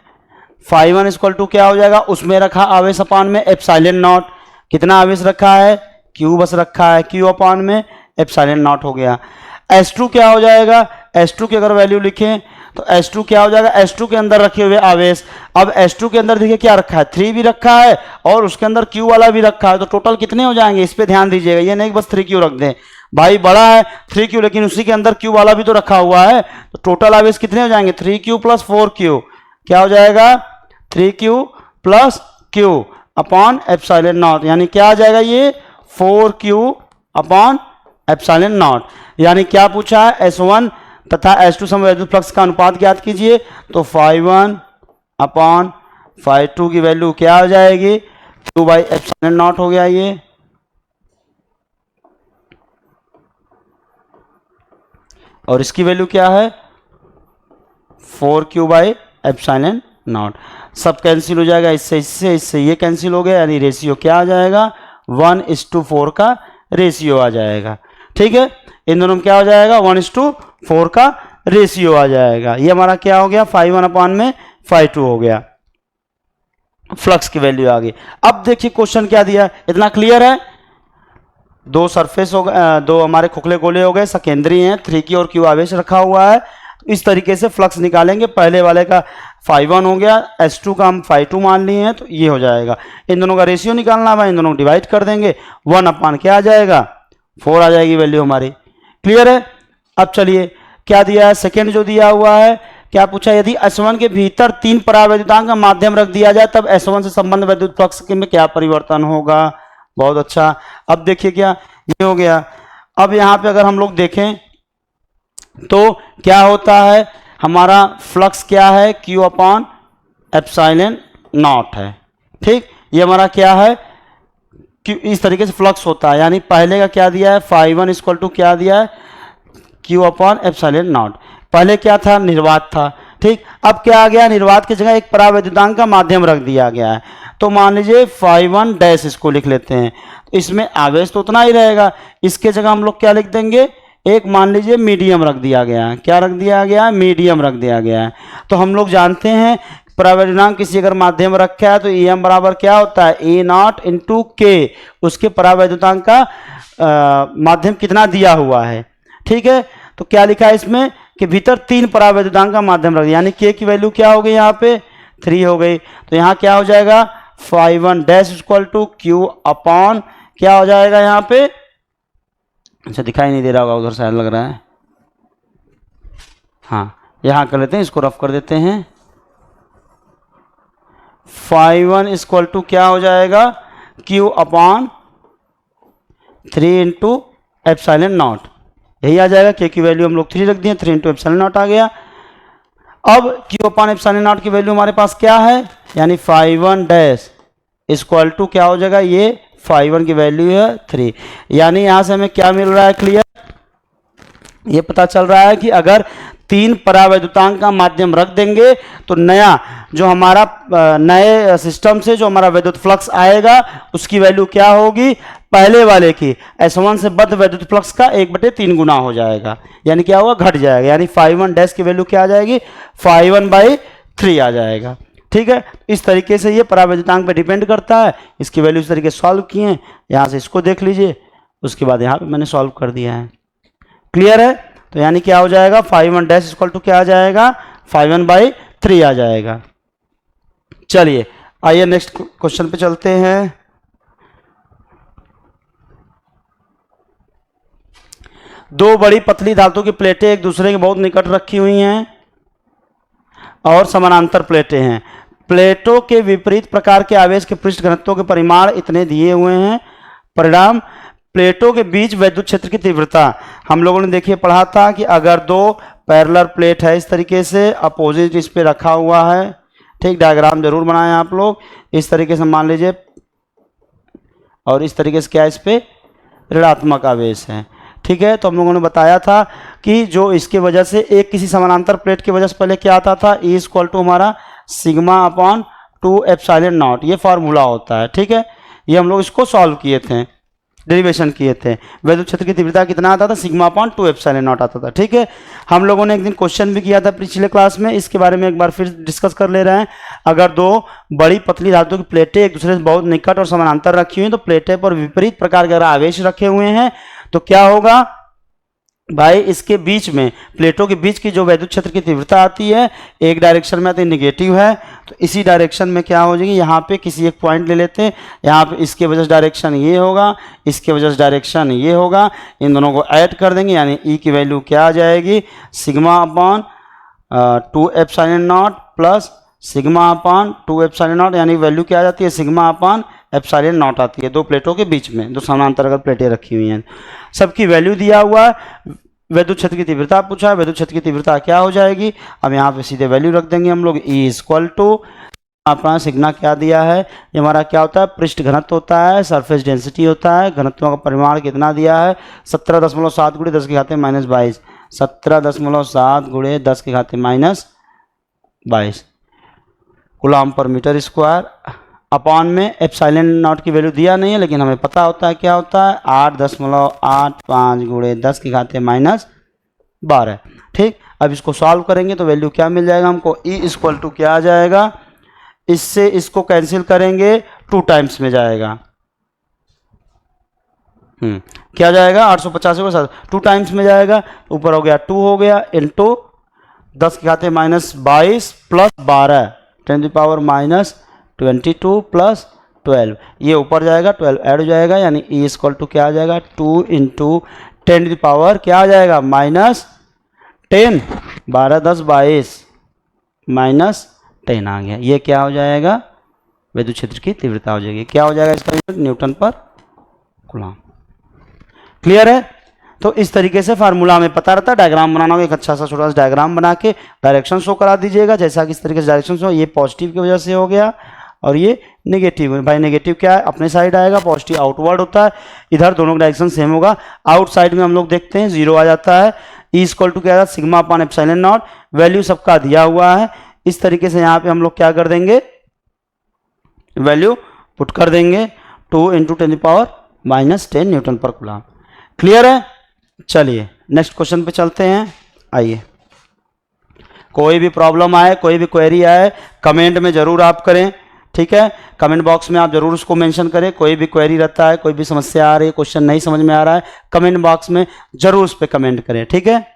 5 इक्वल टू क्या हो जाएगा, उसमें रखा आवेश अपान में एप्सिलॉन नॉट। कितना आवेश रखा है, Q बस रखा है, Q अपान में एप्सिलॉन नॉट हो गया। S2 क्या हो जाएगा, S2 की अगर वैल्यू लिखें तो S2 क्या हो जाएगा, S2 के अंदर रखे हुए आवेश। अब S2 के अंदर देखिए क्या रखा है, 3 भी रखा है और उसके अंदर Q वाला भी रखा है, तो टोटल कितने हो जाएंगे, इस पे ध्यान दीजिएगा। ये नहीं बस 3Q रख दें, भाई बड़ा है 3Q, लेकिन उसी के अंदर Q वाला भी तो रखा हुआ है, तो टोटल आवेश कितने हो जाएंगे, 3Q प्लस 4Q। क्या हो जाएगा, 3Q plus Q upon epsilon not, यानी क्या आ जाएगा ये 4Q अपॉन एप्सिलॉन नॉट। यानी क्या पूछा है, S1 तथा S2 समय वैद्युत फ्लक्स का अनुपात ज्ञात कीजिए। तो 5 अपॉन 5 की वैल्यू क्या हो जाएगी, Q बाई एप्सिलॉन नॉट हो गया ये। और इसकी वैल्यू क्या है, 4Q बाई एप्सिलॉन नॉट। सब कैंसिल हो जाएगा, इससे इससे इससे ये कैंसिल हो गया, यानी रेशियो क्या आ जाएगा, 1:4 का रेशियो आ जाएगा। ठीक है, इन दोनों में क्या हो जाएगा, 1:4 का रेशियो आ जाएगा। ये हमारा क्या हो गया, 5 अपान में 5 हो गया, फ्लक्स की वैल्यू आ गई। अब देखिए क्वेश्चन क्या दिया, इतना क्लियर है। दो सरफेस हो गए, दो हमारे खोखले गोले हो गए, सकेंद्रीय हैं, 3Q और Q आवेश रखा हुआ है। इस तरीके से फ्लक्स निकालेंगे। पहले वाले का φ1 हो गया, S2 का हम φ2 मान लिए हैं, तो ये हो जाएगा। इन दोनों का रेशियो निकालना है, इन दोनों को डिवाइड कर देंगे, 1/, क्या आ जाएगा, 4 आ जाएगी वैल्यू हमारी। क्लियर है। अब चलिए क्या दिया है, सेकेंड जो दिया हुआ है, क्या पूछा, यदि S1 के भीतर 3 परावैद्युतांक का माध्यम रख दिया जाए तब S1 से संबंध वैद्युत फ्लक्स में क्या परिवर्तन होगा। बहुत अच्छा। अब देखिए क्या ये हो गया। अब यहाँ पे अगर हम लोग देखें तो क्या होता है, हमारा फ्लक्स क्या है, Q/ε0 है। ठीक, ये हमारा क्या है, इस तरीके से फ्लक्स होता है। यानी पहले का क्या दिया है, φ1 = क्या दिया है, Q/ε0। पहले क्या था, निर्वात था। ठीक, अब क्या आ गया, निर्वात की जगह एक परावैद्युतांक का माध्यम रख दिया गया है। तो मान लीजिए φ1 इसको लिख लेते हैं, इसमें आवेश तो उतना ही रहेगा। इसके जगह हम लोग क्या लिख देंगे, एक मान लीजिए मीडियम रख दिया गया है। क्या रख दिया गया है, मीडियम रख दिया गया है। तो हम लोग जानते हैं परावैद्युतांक किसी अगर माध्यम रखा है तो EM बराबर क्या होता है, A0 × K, उसके परावैद्युतांक का माध्यम कितना दिया हुआ है। ठीक है, तो क्या लिखा है इसमें कि भीतर 3 परावैद्युतांक का माध्यम रख दिया, यानी K की वैल्यू क्या हो गई, यहाँ पे 3 हो गई। तो यहाँ क्या हो जाएगा, φ1 = Q/, क्या हो जाएगा यहाँ पे, अच्छा दिखाई नहीं दे रहा होगा उधर शायद लग रहा है, हाँ यहाँ कर लेते हैं, इसको रफ कर देते हैं। φ1 = क्या हो जाएगा, Q/3 × ε0, यही आ जाएगा। K की वैल्यू हम लोग 3 रख दिए, 3 × ε0 आ गया। अब Q/ε0 की वैल्यू हमारे पास क्या है, यानी φ1 = क्या हो जाएगा, ये φ1 की वैल्यू है 3। यानी यहाँ से हमें क्या मिल रहा है, क्लियर, ये पता चल रहा है कि अगर 3 परावैद्युतांक का माध्यम रख देंगे तो नया जो हमारा नए सिस्टम से जो हमारा वैद्युत फ्लक्स आएगा उसकी वैल्यू क्या होगी, पहले वाले की S1 से बद्ध वैद्युत फ्लक्स का 1/3 गुना हो जाएगा। यानी क्या होगा, घट जाएगा। यानी φ1 की वैल्यू क्या आ जाएगी, φ1/3 आ जाएगा। ठीक है, इस तरीके से ये परावैद्युतांक पे डिपेंड करता है। इसकी वैल्यू इस तरीके से सॉल्व किए हैं, यहाँ से इसको देख लीजिए, उसके बाद यहाँ पे मैंने सॉल्व कर दिया है। क्लियर है। तो यानी क्या हो जाएगा, φ1 = क्या आ जाएगा, φ1/3 आ जाएगा। चलिए आइए नेक्स्ट क्वेश्चन पे चलते हैं। दो बड़ी पतली धातु की प्लेटें एक दूसरे के बहुत निकट रखी हुई हैं और समानांतर प्लेटें हैं। प्लेटों के विपरीत प्रकार के आवेश के पृष्ठ घनत्वों के परिमाण इतने दिए हुए हैं। परिणाम, प्लेटों के बीच वैद्युत क्षेत्र की तीव्रता। हम लोगों ने देखिए पढ़ा था कि अगर 2 पैरेलल प्लेट है इस तरीके से, अपोजिट इस पे रखा हुआ है, ठीक, डायग्राम जरूर बनाएं आप लोग, इस तरीके से मान लीजिए, और इस तरीके से क्या इस पे ऋणात्मक आवेश है। ठीक है, तो हम लोगों ने बताया था कि जो इसके वजह से एक किसी समानांतर प्लेट की वजह से पहले क्या आता था, E = हमारा σ/2ε0, ये फार्मूला होता है। ठीक है, ये हम लोग इसको सॉल्व किए थे, डेरिवेशन किए थे। वैद्युत क्षेत्र की तीव्रता कितना आता था, σ/2ε0 आता था। ठीक है, हम लोगों ने एक दिन क्वेश्चन भी किया था पिछले क्लास में, इसके बारे में एक बार फिर डिस्कस कर ले रहे हैं। अगर 2 बड़ी पतली धातु की प्लेटें एक दूसरे से बहुत निकट और समानांतर रखी हुई हैं तो प्लेटें पर विपरीत प्रकार के अगर आवेश रखे हुए हैं तो क्या होगा भाई, इसके बीच में प्लेटों के बीच की जो वैद्युत क्षेत्र की तीव्रता आती है एक डायरेक्शन में आती है, निगेटिव है, तो इसी डायरेक्शन में क्या हो जाएगी, यहाँ पे किसी एक पॉइंट ले लेते हैं, यहाँ पे इसके वजह से डायरेक्शन ये होगा, इसके वजह से डायरेक्शन ये होगा, इन दोनों को ऐड कर देंगे, यानी E की वैल्यू क्या आ जाएगी, σ/2ε0 प्लस σ/2ε0, यानी वैल्यू क्या आ जाती है, σ/ε0 आती है। 2 प्लेटों के बीच में, 2 समानांतर अगर प्लेटें रखी हुई हैं, सबकी वैल्यू दिया हुआ है। वैद्युत क्षेत्र की तीव्रता पूछा है, वैद्युत क्षेत्र की तीव्रता क्या हो जाएगी, अब यहाँ पे सीधे वैल्यू रख देंगे हम लोग। E = अपना सिग्मा क्या दिया है, ये हमारा क्या होता है, पृष्ठ घनत्व होता है, सरफेस डेंसिटी होता है। घनत्वों का परिमाण कितना दिया है, 17.7 × 10⁻22, 17.7 × 10⁻22 कूलम/मीटर²। अपॉन में ε0 की वैल्यू दिया नहीं है, लेकिन हमें पता होता है क्या होता है, 8.85 × 10⁻12। ठीक, अब इसको सॉल्व करेंगे तो वैल्यू क्या मिल जाएगा हमको, E = क्या आ जाएगा, इससे इसको कैंसिल करेंगे 2 टाइम्स में जाएगा, क्या जाएगा, 885 को 2 टाइम्स में जाएगा, ऊपर हो गया 2 हो गया इंटू 10 की घाते -22 प्लस 12 10⁻22 प्लस 12, ये ऊपर जाएगा 12 ऐड हो जाएगा, यानी E इक्वल टू क्या आ जाएगा 2 इंटू 10 क्या आ जाएगा -10, 12 10 22 -10 आ गया। ये क्या हो जाएगा विद्युत क्षेत्र की तीव्रता हो जाएगी। क्या हो जाएगा इसका यूनिट न्यूटन पर कूलम। क्लियर है? तो इस तरीके से फार्मूला हमें पता रहता है। डायग्राम बनाना होगा, एक अच्छा सा छोटा सा डायग्राम बना के डायरेक्शन शो करा दीजिएगा, जैसा कि इस तरीके से डायरेक्शन शो, ये पॉजिटिव की वजह से हो गया और ये नेगेटिव। भाई नेगेटिव क्या है, अपने साइड आएगा, पॉजिटिव आउटवर्ड होता है, इधर दोनों का डायरेक्शन सेम होगा। आउटसाइड में हम लोग देखते हैं 0 आ जाता है। ई इक्वल टू क्या है sigma upon epsilon not, value सबका दिया हुआ है। इस तरीके से यहाँ पे हम लोग क्या कर देंगे, वैल्यू पुट कर देंगे 2 इंटू 10⁻10 न्यूटन पर कूलम। क्लियर है? चलिए नेक्स्ट क्वेश्चन पे चलते हैं। आइए, कोई भी प्रॉब्लम आए, कोई भी क्वेरी आए, कमेंट में जरूर आप करें, ठीक है? कमेंट बॉक्स में आप जरूर उसको मेंशन करें। कोई भी क्वेरी रहता है, कोई भी समस्या आ रही है, क्वेश्चन नहीं समझ में आ रहा है, कमेंट बॉक्स में जरूर उस पर कमेंट करें, ठीक है?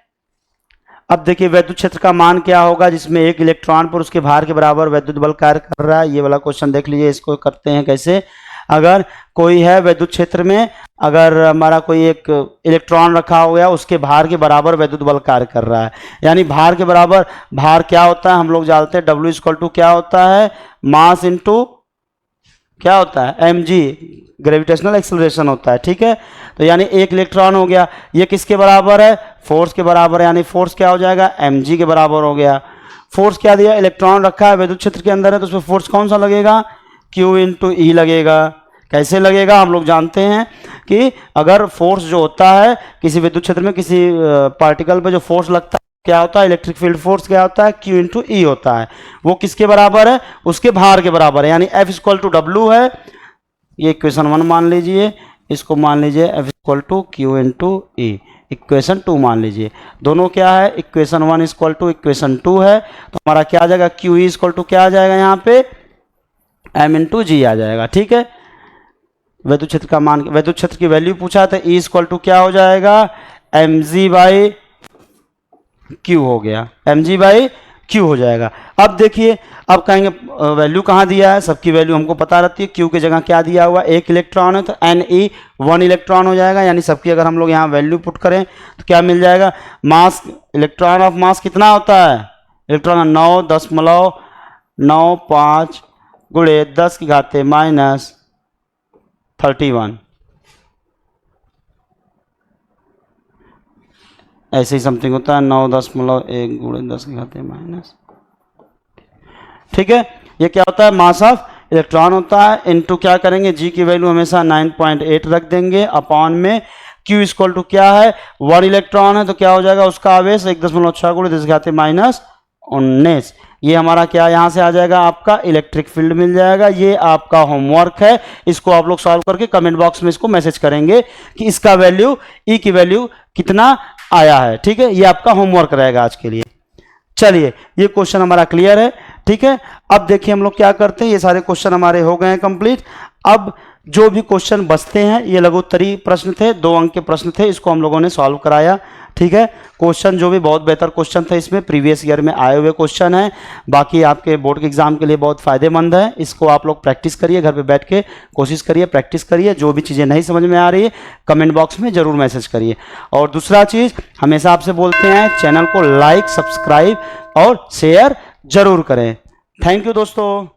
अब देखिए विद्युत क्षेत्र का मान क्या होगा जिसमें एक इलेक्ट्रॉन पर उसके भार के बराबर विद्युत बल कार्य कर रहा है। ये वाला क्वेश्चन देख लीजिए, इसको करते हैं कैसे। अगर कोई है विद्युत क्षेत्र में, अगर हमारा कोई एक इलेक्ट्रॉन रखा हो गया, उसके भार के बराबर विद्युत बल कार्य कर रहा है, यानी भार के बराबर, भार क्या होता है हम लोग जानते हैं, W इक्वल टू क्या होता है मास इंटू क्या होता है mg, ग्रेविटेशनल एक्सेलरेशन होता है, ठीक है? तो यानी एक इलेक्ट्रॉन हो गया, ये किसके बराबर है, फोर्स के बराबर है, यानी फोर्स क्या हो जाएगा mg के बराबर हो गया। फोर्स क्या दिया, इलेक्ट्रॉन रखा है विद्युत क्षेत्र के अंदर है, तो उसमें फोर्स कौन सा लगेगा, q इंटू ई लगेगा। कैसे लगेगा, हम लोग जानते हैं कि अगर फोर्स जो होता है किसी विद्युत क्षेत्र में किसी पार्टिकल पे जो फोर्स लगता है क्या होता है, इलेक्ट्रिक फील्ड फोर्स क्या होता है, Q इंटू ई होता है। वो किसके बराबर है, उसके भार के बराबर है, यानी F इक्वल टू W है। ये इक्वेशन 1 मान लीजिए, इसको मान लीजिए F equal to Q into E, equation 2 मान लीजिए। दोनों क्या है, इक्वेशन 1 इक्वल टू इक्वेशन 2 है, तो हमारा क्या आ जाएगा Q ई इक्वल टू क्या आ जाएगा यहाँ पे M इंटू जी आ जाएगा, ठीक है? विद्युत क्षेत्र का मान, विद्युत क्षेत्र की वैल्यू पूछा था, E इक्वल टू क्या हो जाएगा mg बाई क्यू हो गया, mg बाई क्यू हो जाएगा। अब देखिए, अब कहेंगे वैल्यू कहाँ दिया है, सबकी वैल्यू हमको पता रहती है। क्यू की जगह क्या दिया हुआ, एक इलेक्ट्रॉन है तो Ne 1 इलेक्ट्रॉन हो जाएगा, यानी सबकी अगर हम लोग यहाँ वैल्यू पुट करें तो क्या मिल जाएगा, मास, इलेक्ट्रॉन ऑफ मास कितना होता है, इलेक्ट्रॉन 9.95 गुणे 10 की घाते -31, ऐसे ही समथिंग होता है 9.1 गुणे 10 की घाते माइनस, ठीक है? ये क्या होता है, मास ऑफ इलेक्ट्रॉन होता है, इनटू क्या करेंगे, जी की वैल्यू हमेशा 9.8 रख देंगे, अपॉन में Q इक्वल टू क्या है 1 इलेक्ट्रॉन है, तो क्या हो जाएगा उसका आवेश 1.6 गुणे 10 की घाते -19। ये हमारा क्या यहाँ से आ जाएगा, आपका इलेक्ट्रिक फील्ड मिल जाएगा। ये आपका होमवर्क है, इसको आप लोग सॉल्व करके कमेंट बॉक्स में इसको मैसेज करेंगे कि इसका वैल्यू, ई की वैल्यू कितना आया है, ठीक है? ये आपका होमवर्क रहेगा आज के लिए। चलिए, ये क्वेश्चन हमारा क्लियर है, ठीक है? अब देखिए हम लोग क्या करते हैं, ये सारे क्वेश्चन हमारे हो गए हैं कंप्लीट। अब जो भी क्वेश्चन बचते हैं, ये लघुत्तरी प्रश्न थे, 2 अंक के प्रश्न थे, इसको हम लोगों ने सॉल्व कराया, ठीक है? क्वेश्चन जो भी बहुत बेहतर क्वेश्चन थे, इसमें प्रीवियस ईयर में आए हुए क्वेश्चन है, बाकी आपके बोर्ड के एग्जाम के लिए बहुत फायदेमंद है। इसको आप लोग प्रैक्टिस करिए, घर पे बैठ के कोशिश करिए, प्रैक्टिस करिए। जो भी चीज़ें नहीं समझ में आ रही है कमेंट बॉक्स में ज़रूर मैसेज करिए। और दूसरा चीज़, हमेशा आपसे बोलते हैं चैनल को लाइक, सब्सक्राइब और शेयर जरूर करें। थैंक यू दोस्तों।